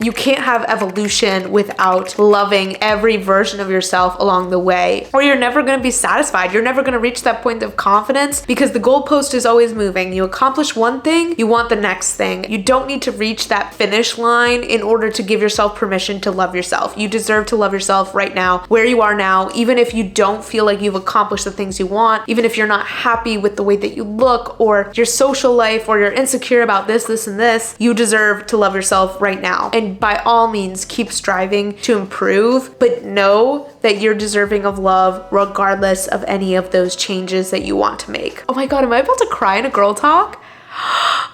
You can't have evolution without loving every version of yourself along the way, or you're never going to be satisfied. You're never going to reach that point of confidence because the goalpost is always moving. You accomplish one thing, you want the next thing. You don't need to reach that finish line in order to give yourself permission to love yourself. You deserve to love yourself right now, where you are now, even if you don't feel like you've accomplished the things you want, even if you're not happy with the way that you look or your social life, or you're insecure about this, and this, you deserve to love yourself right now. And by all means, keep striving to improve, but know that you're deserving of love regardless of any of those changes that you want to make. Oh my God, am I about to cry in a girl talk?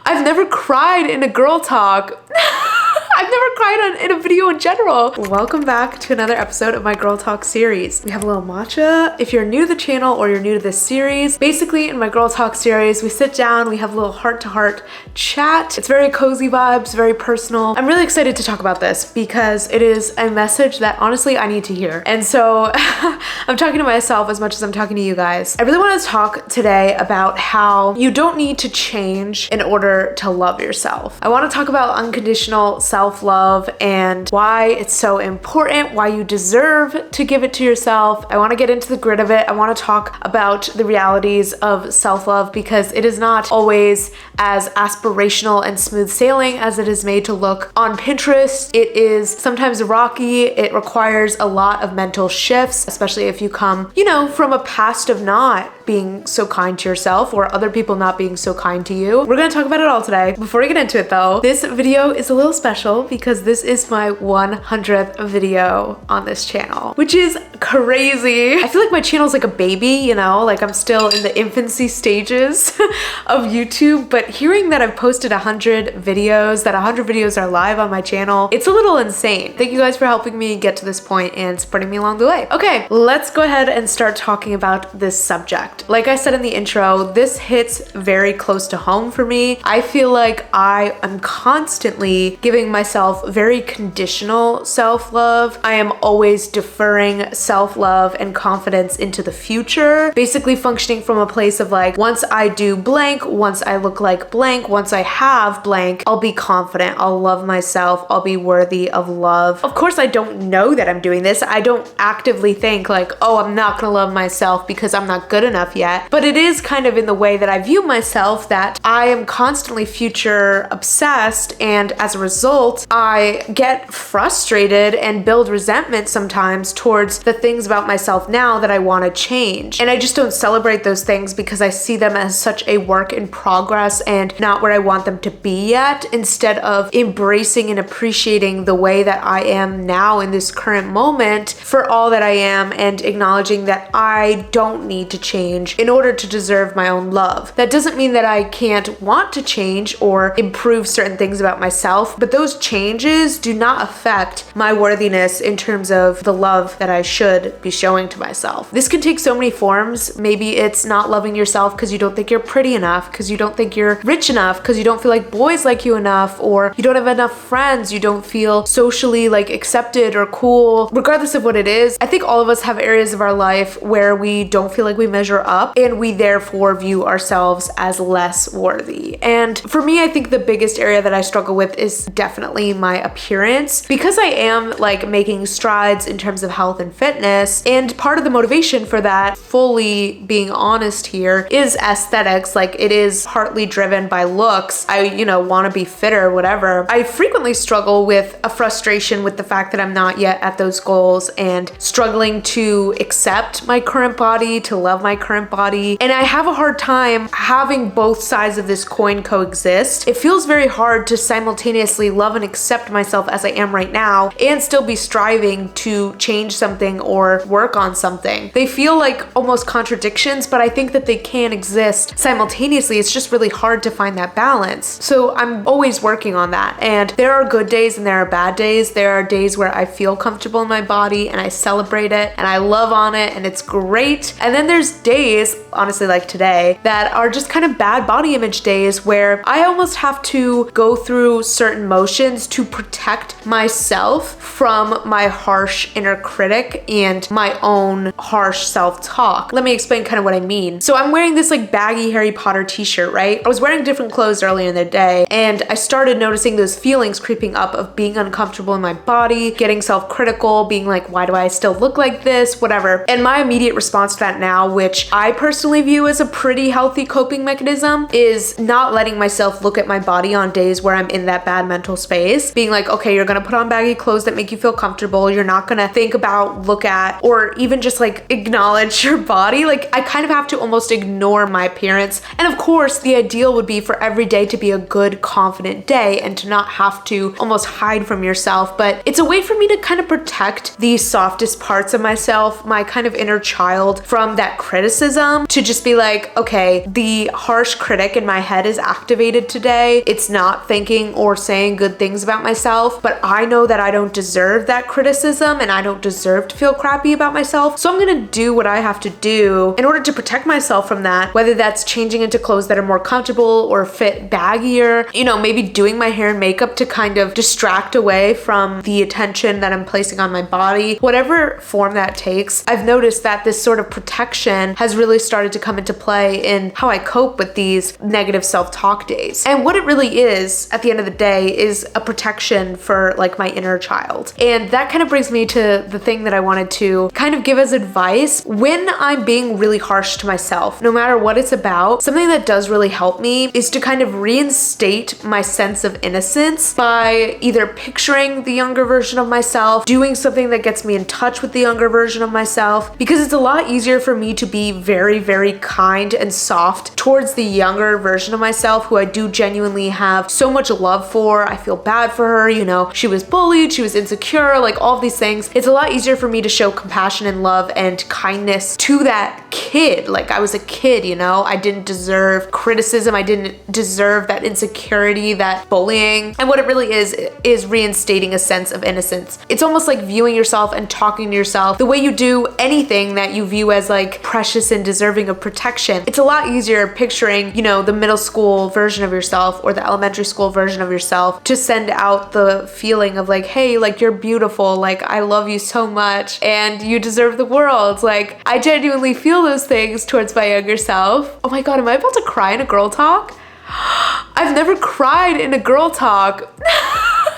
I've never cried in a girl talk. I've never cried in a video in general. Welcome back to another episode of my Girl Talk series. We have a little matcha. If you're new to the channel or you're new to this series, basically in my Girl Talk series, we sit down, we have a little heart-to-heart chat. It's very cozy vibes, very personal. I'm really excited to talk about this because it is a message that honestly I need to hear. And so I'm talking to myself as much as I'm talking to you guys. I really want to talk today about how you don't need to change in order to love yourself. I want to talk about unconditional self-love and why it's so important, why you deserve to give it to yourself. I want to get into the grit of it. I want to talk about the realities of self-love because it is not always as aspirational and smooth sailing as it is made to look on Pinterest. It is sometimes rocky. It requires a lot of mental shifts, especially if you come, from a past of not being so kind to yourself or other people not being so kind to you. We're going to talk about it all today. Before we get into it though, this video is a little special because this is my 100th video on this channel, which is crazy. I feel like my channel is like a baby, like I'm still in the infancy stages of YouTube, but hearing that I've posted 100 videos, that 100 videos are live on my channel, it's a little insane. Thank you guys for helping me get to this point and supporting me along the way. Okay, let's go ahead and start talking about this subject. Like I said in the intro, this hits very close to home for me. I feel like I am constantly giving myself very conditional self-love. I am always deferring self-love and confidence into the future, basically functioning from a place of like, once I do blank, once I look like blank, once I have blank, I'll be confident, I'll love myself, I'll be worthy of love. Of course, I don't know that I'm doing this. I don't actively think like, oh, I'm not gonna love myself because I'm not good enough yet, but it is kind of in the way that I view myself that I am constantly future obsessed, and as a result I get frustrated and build resentment sometimes towards the things about myself now that I want to change, and I just don't celebrate those things because I see them as such a work in progress and not where I want them to be yet, instead of embracing and appreciating the way that I am now in this current moment for all that I am, and acknowledging that I don't need to change in order to deserve my own love. That doesn't mean that I can't want to change or improve certain things about myself, but those changes do not affect my worthiness in terms of the love that I should be showing to myself. This can take so many forms. Maybe it's not loving yourself because you don't think you're pretty enough, because you don't think you're rich enough, because you don't feel like boys like you enough, or you don't have enough friends, you don't feel socially like accepted or cool. Regardless of what it is, I think all of us have areas of our life where we don't feel like we measure up, and we therefore view ourselves as less worthy. And for me, I think the biggest area that I struggle with is definitely my appearance, because I am like making strides in terms of health and fitness, and part of the motivation for that, fully being honest here, is aesthetics. Like, it is partly driven by looks. I want to be fitter, whatever. I frequently struggle with a frustration with the fact that I'm not yet at those goals, and struggling to accept my current body, to love my current body. And I have a hard time having both sides of this coin coexist. It feels very hard to simultaneously love and accept myself as I am right now and still be striving to change something or work on something. They feel like almost contradictions, but I think that they can exist simultaneously. It's just really hard to find that balance. So I'm always working on that. And there are good days and there are bad days. There are days where I feel comfortable in my body and I celebrate it and I love on it and it's great. And then there's days days, honestly like today, that are just kind of bad body image days where I almost have to go through certain motions to protect myself from my harsh inner critic and my own harsh self-talk. Let me explain kind of what I mean. So I'm wearing this like baggy Harry Potter t-shirt, right? I was wearing different clothes earlier in the day, and I started noticing those feelings creeping up of being uncomfortable in my body, getting self-critical, being like, why do I still look like this? Whatever. And my immediate response to that now, which I personally view as a pretty healthy coping mechanism, is not letting myself look at my body on days where I'm in that bad mental space. Being like, okay, you're gonna put on baggy clothes that make you feel comfortable. You're not gonna think about, look at, or even just like acknowledge your body. Like I kind of have to almost ignore my appearance. And of course, the ideal would be for every day to be a good, confident day and to not have to almost hide from yourself. But it's a way for me to kind of protect the softest parts of myself, my kind of inner child, from that criticism, to just be like, okay, the harsh critic in my head is activated today. It's not thinking or saying good things about myself, but I know that I don't deserve that criticism and I don't deserve to feel crappy about myself. So I'm gonna do what I have to do in order to protect myself from that, whether that's changing into clothes that are more comfortable or fit baggier, you know, maybe doing my hair and makeup to kind of distract away from the attention that I'm placing on my body. Whatever form that takes, I've noticed that this sort of protection has really started to come into play in how I cope with these negative self-talk days. And what it really is, at the end of the day, is a protection for like my inner child. And that kind of brings me to the thing that I wanted to kind of give as advice when I'm being really harsh to myself, no matter what it's about. Something that does really help me is to kind of reinstate my sense of innocence by either picturing the younger version of myself, doing something that gets me in touch with the younger version of myself, because it's a lot easier for me to be very, very kind and soft towards the younger version of myself who I do genuinely have so much love for. I feel bad for her, you know, she was bullied, she was insecure, like all of these things. It's a lot easier for me to show compassion and love and kindness to that kid. Like I was a kid, you know, I didn't deserve criticism, I didn't deserve that insecurity, that bullying. And what it really is reinstating a sense of innocence. It's almost like viewing yourself and talking to yourself the way you do anything that you view as like precious and deserving of protection. It's a lot easier picturing, you know, the middle school version of yourself or the elementary school version of yourself to send out the feeling of like, hey, like you're beautiful, like I love you so much and you deserve the world. Like I genuinely feel those things towards my younger self. Oh my God, am I about to cry in a girl talk? I've never cried in a girl talk.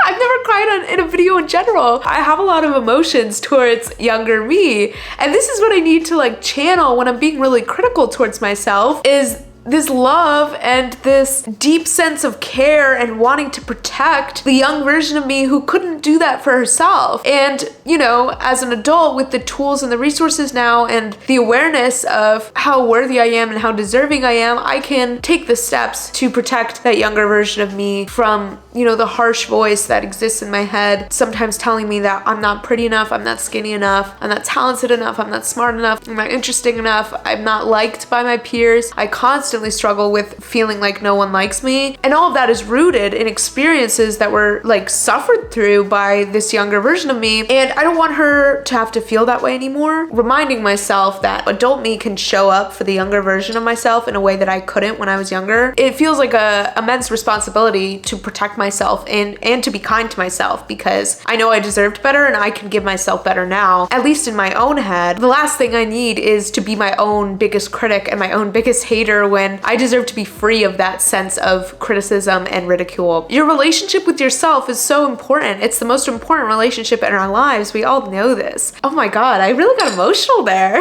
I've never cried in a video in general. I have a lot of emotions towards younger me. And this is what I need to like channel when I'm being really critical towards myself, is this love and this deep sense of care and wanting to protect the young version of me who couldn't do that for herself. And, you know, as an adult with the tools and the resources now and the awareness of how worthy I am and how deserving I am, I can take the steps to protect that younger version of me from, you know, the harsh voice that exists in my head, sometimes telling me that I'm not pretty enough, I'm not skinny enough, I'm not talented enough, I'm not smart enough, I'm not interesting enough, I'm not liked by my peers. I constantly struggle with feeling like no one likes me. And all of that is rooted in experiences that were like suffered through by this younger version of me. And I don't want her to have to feel that way anymore. Reminding myself that adult me can show up for the younger version of myself in a way that I couldn't when I was younger. It feels like a immense responsibility to protect myself and to be kind to myself, because I know I deserved better and I can give myself better now, at least in my own head. The last thing I need is to be my own biggest critic and my own biggest hater when I deserve to be free of that sense of criticism and ridicule. Your relationship with yourself is so important. It's the most important relationship in our lives. We all know this. Oh my God, I really got emotional there.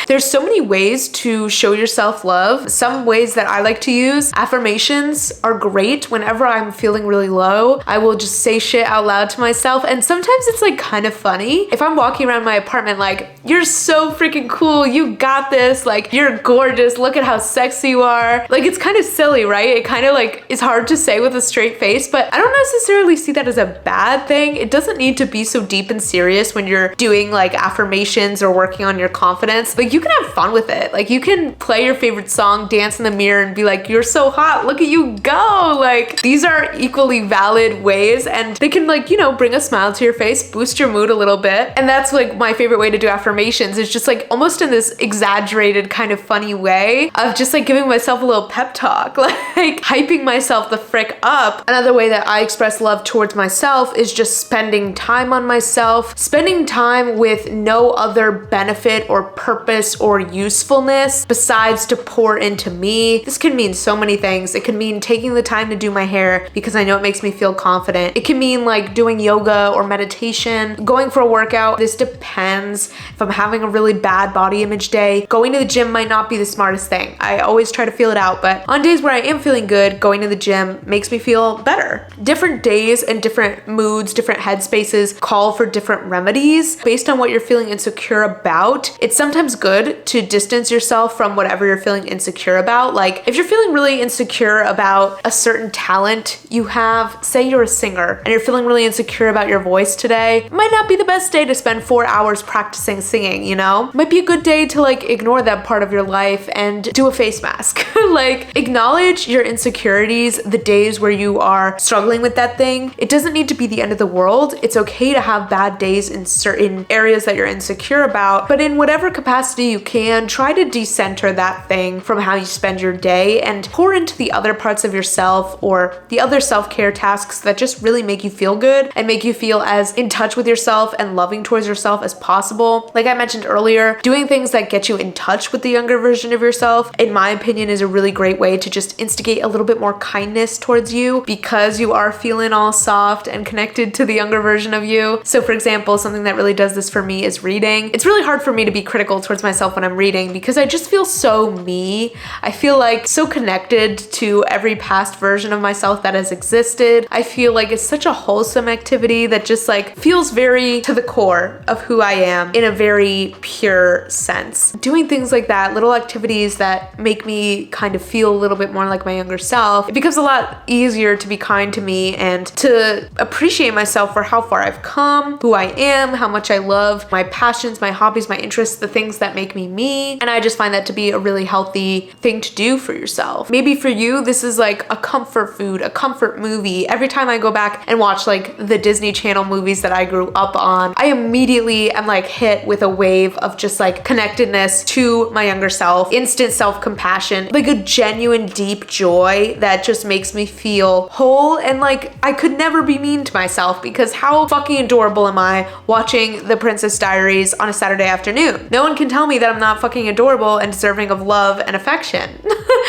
There's so many ways to show yourself love. Some ways that I like to use, affirmations are great. Whenever I'm feeling really low, I will just say shit out loud to myself. And sometimes it's like kind of funny. If I'm walking around my apartment like, you're so freaking cool, you got this, like you're gorgeous, look at how sexy you are. Like, it's kind of silly, right? It kind of like is hard to say with a straight face, but I don't necessarily see that as a bad thing. It doesn't need to be so deep and serious when you're doing like affirmations or working on your confidence. Like, you can have fun with it. Like, you can play your favorite song, dance in the mirror, and be like, you're so hot, look at you go. Like, these are equally valid ways, and they can, like, you know, bring a smile to your face, boost your mood a little bit. And that's like my favorite way to do affirmations, is just like almost in this exaggerated kind of funny way of just like giving myself a little pep talk, like hyping myself the frick up. Another way that I express love towards myself is just spending time on myself, spending time with no other benefit or purpose or usefulness besides to pour into me. This can mean so many things. It can mean taking the time to do my hair because I know it makes me feel confident. It can mean like doing yoga or meditation, going for a workout. This depends. If I'm having a really bad body image day, going to the gym might not be the smartest thing. I always try to feel it out, but on days where I am feeling good, going to the gym makes me feel better. Different days and different moods, different headspaces call for different remedies based on what you're feeling insecure about. It's sometimes good to distance yourself from whatever you're feeling insecure about. Like, if you're feeling really insecure about a certain talent you have, say you're a singer and you're feeling really insecure about your voice today, it might not be the best day to spend 4 hours practicing singing, you know? It might be a good day to like ignore that part of your life and do a face mask. Like, acknowledge your insecurities, the days where you are struggling with that thing. It doesn't need to be the end of the world. It's okay to have bad days in certain areas that you're insecure about, but in whatever capacity you can, try to decenter that thing from how you spend your day and pour into the other parts of yourself or the other self-care tasks that just really make you feel good and make you feel as in touch with yourself and loving towards yourself as possible. Like I mentioned earlier, doing things that get you in touch with the younger version of yourself, in my opinion, is a really great way to just instigate a little bit more kindness towards you because you are feeling all soft and connected to the younger version of you. So for example, something that really does this for me is reading. It's really hard for me to be critical towards myself when I'm reading because I just feel so me. I feel like so connected to every past version of myself that has existed. I feel like it's such a wholesome activity that just like feels very to the core of who I am in a very pure sense. Doing things like that, little activities that make me kind of feel a little bit more like my younger self, it becomes a lot easier to be kind to me and to appreciate myself for how far I've come, who I am, how much I love my passions, my hobbies, my interests, the things that make me me. And I just find that to be a really healthy thing to do for yourself. Maybe for you, this is like a comfort food, a comfort movie. Every time I go back and watch like the Disney Channel movies that I grew up on, I immediately am like hit with a wave of just like connectedness to my younger self, instant self-compassion, like a genuine deep joy that just makes me feel whole and like I could never be mean to myself because how fucking adorable am I watching The Princess Diaries on a Saturday afternoon? No one can tell me that I'm not fucking adorable and deserving of love and affection.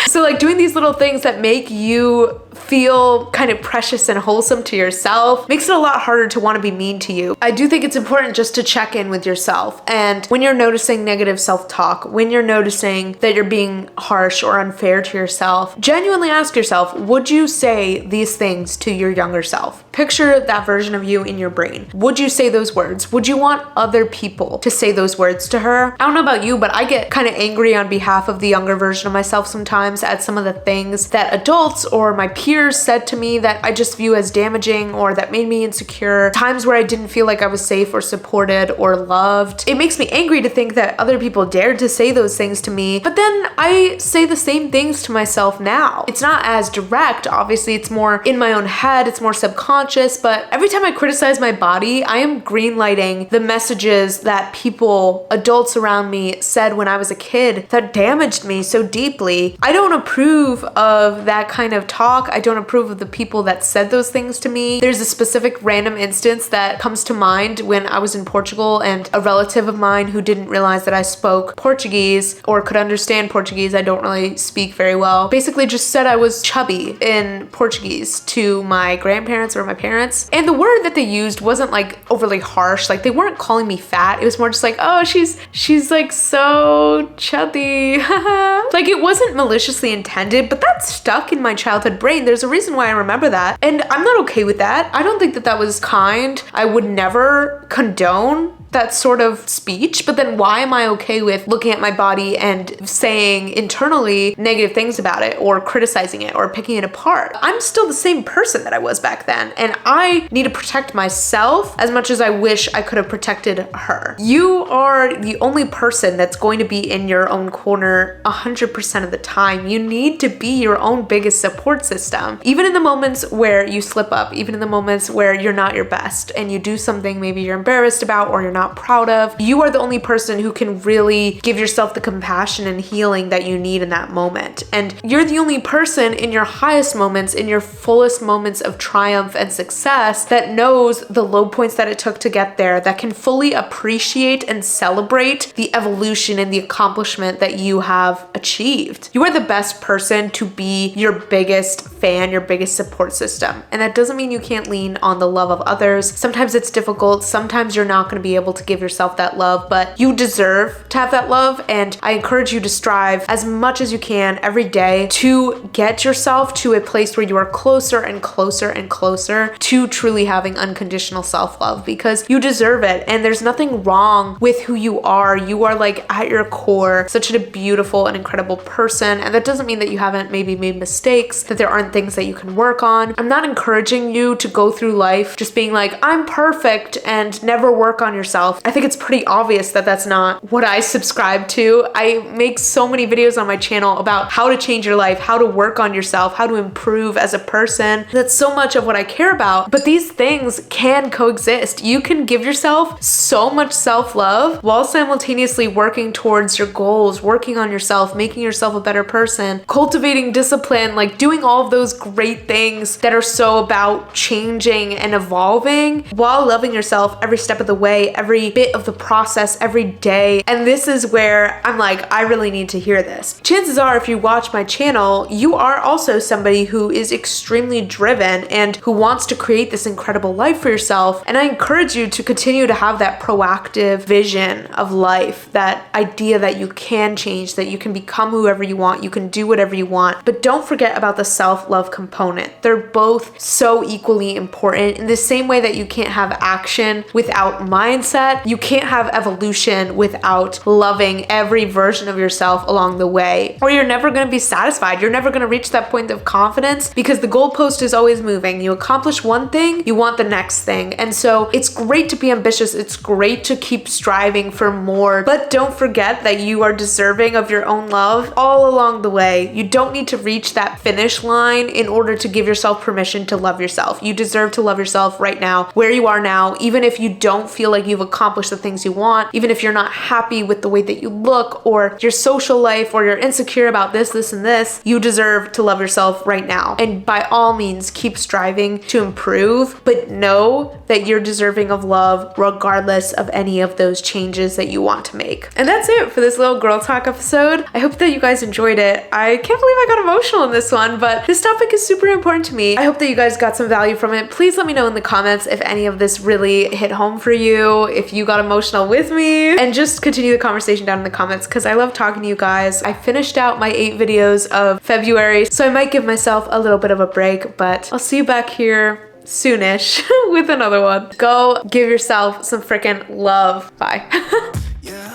So like doing these little things that make you feel kind of precious and wholesome to yourself makes it a lot harder to want to be mean to you. I do think it's important just to check in with yourself. And when you're noticing negative self-talk, when you're noticing that you're being harsh or unfair to yourself, genuinely ask yourself, would you say these things to your younger self? Picture that version of you in your brain. Would you say those words? Would you want other people to say those words to her? I don't know about you, but I get kind of angry on behalf of the younger version of myself sometimes at some of the things that adults or my peers said to me that I just view as damaging or that made me insecure, times where I didn't feel like I was safe or supported or loved. It makes me angry to think that other people dared to say those things to me, but then I say the same things to myself now. It's not as direct, obviously it's more in my own head, it's more subconscious, but every time I criticize my body, I am greenlighting the messages that people, adults around me, said when I was a kid that damaged me so deeply. I don't approve of that kind of talk. I don't approve of the people that said those things to me. There's a specific random instance that comes to mind when I was in Portugal and a relative of mine who didn't realize that I spoke Portuguese or could understand Portuguese, I don't really speak very well, basically just said I was chubby in Portuguese to my grandparents or my parents. And the word that they used wasn't like overly harsh. Like they weren't calling me fat. It was more just like, oh, she's like so chubby. Like it wasn't maliciously intended, but that stuck in my childhood brain. There's a reason why I remember that. And I'm not okay with that. I don't think that that was kind. I would never condone that sort of speech, but then why am I okay with looking at my body and saying internally negative things about it or criticizing it or picking it apart? I'm still the same person that I was back then, and I need to protect myself as much as I wish I could have protected her. You are the only person that's going to be in your own corner 100% of the time. You need to be your own biggest support system. Even in the moments where you slip up, even in the moments where you're not your best and you do something maybe you're embarrassed about or you're not proud of, you are the only person who can really give yourself the compassion and healing that you need in that moment. And you're the only person in your highest moments, in your fullest moments of triumph and success, that knows the low points that it took to get there, that can fully appreciate and celebrate the evolution and the accomplishment that you have achieved. You are the best person to be your biggest fan, your biggest support system. And that doesn't mean you can't lean on the love of others. Sometimes it's difficult. Sometimes you're not going to be able to give yourself that love, but you deserve to have that love. And I encourage you to strive as much as you can every day to get yourself to a place where you are closer and closer and closer to truly having unconditional self-love, because you deserve it. And there's nothing wrong with who you are. You are like at your core such a beautiful and incredible person. And that doesn't mean that you haven't maybe made mistakes, that there aren't things that you can work on. I'm not encouraging you to go through life just being like, I'm perfect, and never work on yourself. I think it's pretty obvious that that's not what I subscribe to. I make so many videos on my channel about how to change your life, how to work on yourself, how to improve as a person. That's so much of what I care about. But these things can coexist. You can give yourself so much self-love while simultaneously working towards your goals, working on yourself, making yourself a better person, cultivating discipline, like doing all of those great things that are so about changing and evolving while loving yourself every step of the way, every bit of the process, every day. And this is where I'm like, I really need to hear this. Chances are, if you watch my channel, you are also somebody who is extremely driven and who wants to create this incredible life for yourself. And I encourage you to continue to have that proactive vision of life, that idea that you can change, that you can become whoever you want, you can do whatever you want. But don't forget about the self-love component. They're both so equally important. In the same way that you can't have action without mindset, you can't have evolution without loving every version of yourself along the way, or you're never going to be satisfied. You're never going to reach that point of confidence, because the goalpost is always moving. You accomplish one thing, you want the next thing. And so it's great to be ambitious. It's great to keep striving for more, but don't forget that you are deserving of your own love all along the way. You don't need to reach that finish line in order to give yourself permission to love yourself. You deserve to love yourself right now, where you are now, even if you don't feel like you've accomplished the things you want, even if you're not happy with the way that you look or your social life, or you're insecure about this, and this, you deserve to love yourself right now. And by all means, keep striving to improve, but know that you're deserving of love regardless of any of those changes that you want to make. And that's it for this little girl talk episode. I hope that you guys enjoyed it. I can't believe I got emotional in this one, but this topic is super important to me. I hope that you guys got some value from it. Please let me know in the comments if any of this really hit home for you, if you got emotional with me, and just continue the conversation down in the comments, because I love talking to you guys. I finished out my 8 videos of February, so I might give myself a little bit of a break, but I'll see you back here soonish with another one. Go give yourself some freaking love. Bye. Yeah,